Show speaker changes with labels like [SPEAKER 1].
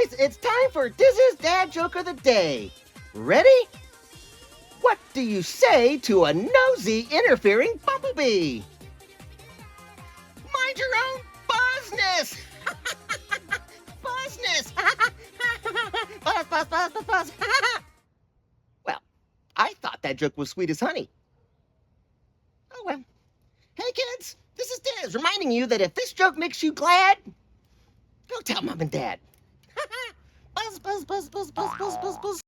[SPEAKER 1] guys, it's time for Diz's Dad Joke of the Day. Ready? What do you say to a nosy, interfering bumblebee? Mind your own business! Business! Buzz. Well, I thought that joke was sweet as honey. Oh well. Hey kids, this is Diz reminding you that if this joke makes you glad, go tell Mom and Dad. Buzz.